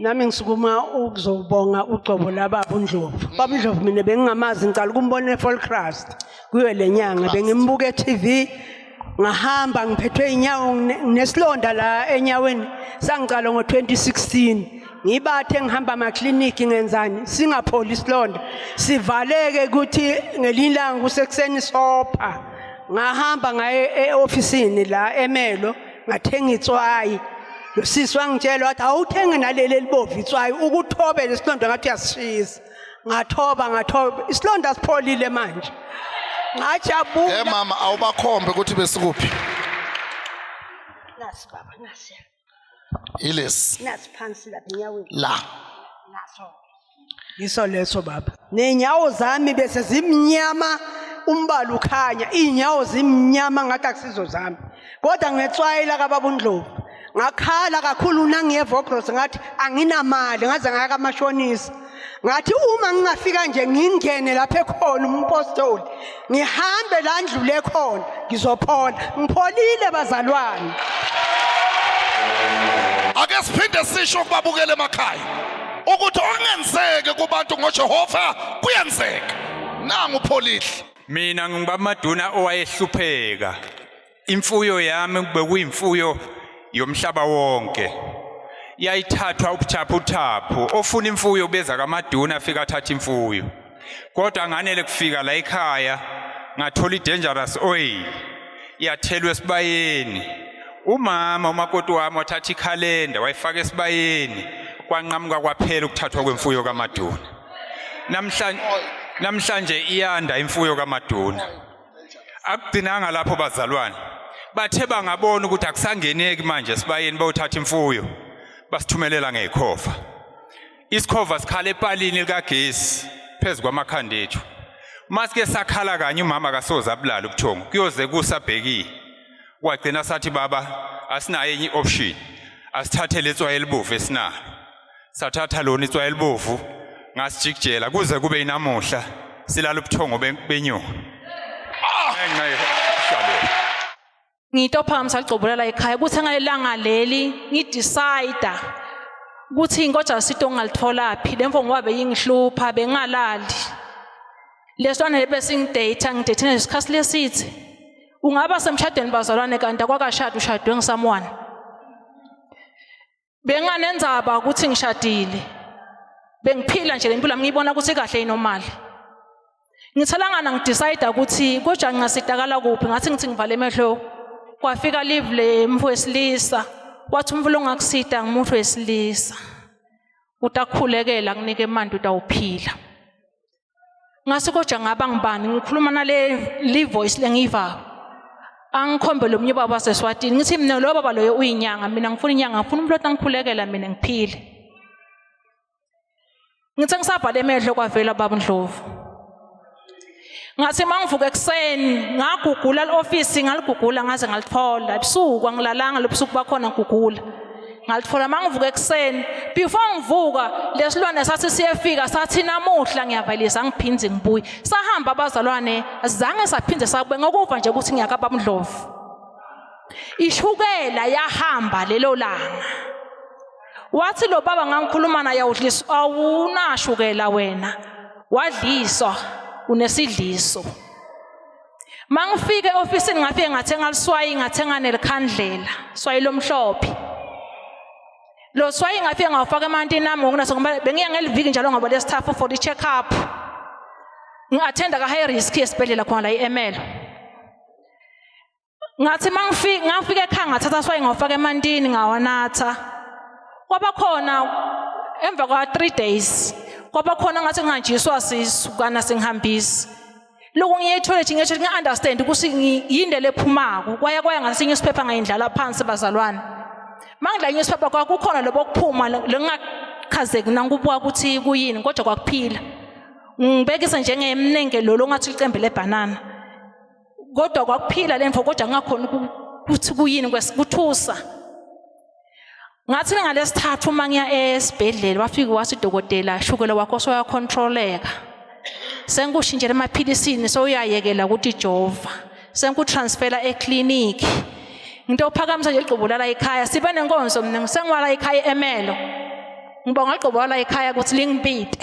Nami ngisukuma ukuzobonga uqobo lababa uNdlovu. Baba uNdlovu mina bengingamazi ngicala ukumbona eFolkrust kuyo lenyanga bengimbuka eTV ngahamba ngiphethwe inyawo nesilonda la enyaweni sangicala ngo2016 ngibathe ngihamba ama clinic ngenzani singapholi isilonda sivaleke ukuthi ngelilanga kusekuseni sopha ngahamba ngaye eofisini la eMelo ngathenga itswayi lo sisi wangitshela wathi awuthenge naleli libovu itswayi ukuthobe lesilonda ngathi uyasishisa ngathoba isilonda sipholile manje ngajabula mama awubakhombe ukuthi besikuphi nasi baba nasi ilesi nasi phansi lapha enyaweni la naso yiso leso baba nenyawo zami bese zimnyama umbala ukhanya inyawo zimnyama ngathi akusizo zami kodwa ngetswayela kababa uNdlovu ngakhala kakhulu nangiyevokros ngathi anginamali ngaze ngaka amashonisa ngathi uma ngingafika nje ngingene lapha ekhona umpostoli ngihambe la ndlule khona ngizophola ngipholile bazalwane ake siphinde sisho kubabukele emakhaya ukuthi ongenzeke kubantu ngoJehova kuyenzeka nangu upholile mina ngingamaduna owayehlupheka imfuyo yami kube kuyimfuyo yomhlaba wonke yayithathwa ubuthaphu ofuna imfuyo beza kamaduna afika athatha imfuyo kodwa nganele kufika la ekhaya ngathola idangerous oil yathelwa esibayeni umama umakoti wami wathatha ikhalenda wayifaka esibayeni kwanqamuka kwaphela ukuthathwa kwemfuyo kamaduna namhlanje iyanda imfuyo kamaduna akugcinanga lapho bazalwane bathe bangabona ukuthi akusangeneki manje sibayeni bayothatha imfuyo basithumelela ngekhova isikhova sikhala epalini likagesi phezulu kwamakhanda ethu masike sakhala kanye umama kasoza abulala ubuthongo kuyoze kusabhekile kwagcina sathi baba asinayo enye option asithathe letswayi elibovu esinalo sathatha lona itswayi elibovu ngasijikijela kuze kube inamuhla silala ubuthongo benyoni ngitophamisa ligcobulela ekhaya ukuthi ngalelanga leli ngidecide ukuthi inkoja sito ngalithola phi lemfo ngoba beyingihlupha bengalali lesona lebesingidate ngidate nesikhathi lesithi ungaba semshadweni bazalwane kanti akwakashada ushadwe ngisomeone benganenzaba ukuthi ngishadile bengiphila nje lempilo ngiyibona ukuthi kahle inormal ngithalangana ngidecide ukuthi koja ngasitakala kuphi ngathi ngithi ngivale emehlo kwafika live le mfu wesilisa wathi umfulo ongakusita ngumuntu wesilisa utakhulekela kunike imandi utawuphila ngase koja ngaba ngibani ngikhuluma nale voice lengiva angikhombe lo mnye baba waseSwatini ngithi mina lo baba loyo uyinyanga mina ngifuna inyanga ngifuna umuntu otangikhulekela mina ngiphile ngithe ngisabhala emehlo kwavela baba uNdlovu ngathi mangivuka ekseni ngagugula le-office ngaligugula ngaze ngalithola ebusuku angilalanga lobusuku bakhona ngigugula ngalithola mangivuka ekseni before ngivuka lesilwane sathi siyefika sathi namuhla ngiyavalisa ngiphindze ngibuye sahamba abazalwane azange saphinde sabe ngokuva nje ukuthi ngiyakababa uNdlovu ishukela yahamba lelo langa wathi lo baba ngangikhuluma naye awudliswa awunashukela wena wadliswa unesidliso mangifike eofisini ngafike ngathenga liswayi ngathenga nelikhandlela swayi lomhlophe lo swayi ngafike ngawufaka emantini nami ngokunaso ngoba bengiya ngeliviki njalo ngoba lesithafu for the check up ngiattenda ka high risk esibhedlela khona la eMelo ngathi ngafike ekhaya ngathatha swayi ngawufaka emantini ngawanatha kwaba khona emva kwa 3 days kwaba khona ngathi ngihanjiswa sisukana sengihambisi lokho ngiyethola nje ngi-understand ukuthi yindlela ephumako kwaya ngasinye isiphepha ngayindlala phansi bazalwane mangidla isiphepha kwakukhona lobo kuphuma lengakhazeki nangubuka ukuthi kuyini kodwa kwakuphila ngibekisa njengemnenge lo ngathi licembe lebanana kodwa kwakuphila lemfo kodwa ngakhona ukuthi kuyini kuthusa ngathi ngalesithathu mangiya esibhedlela wafika wathi dokotela shukela wakho soyacontroleka sengushintshela emaphilisini soyayekela ukuthi Jehova senkutransfera eclinic into ophakamisa nje ligqobula la ekhaya sibe nenkonzo mina ngisengiwala ekhaya eMelo ngibonga iqobo la ekhaya ukuthi lingibide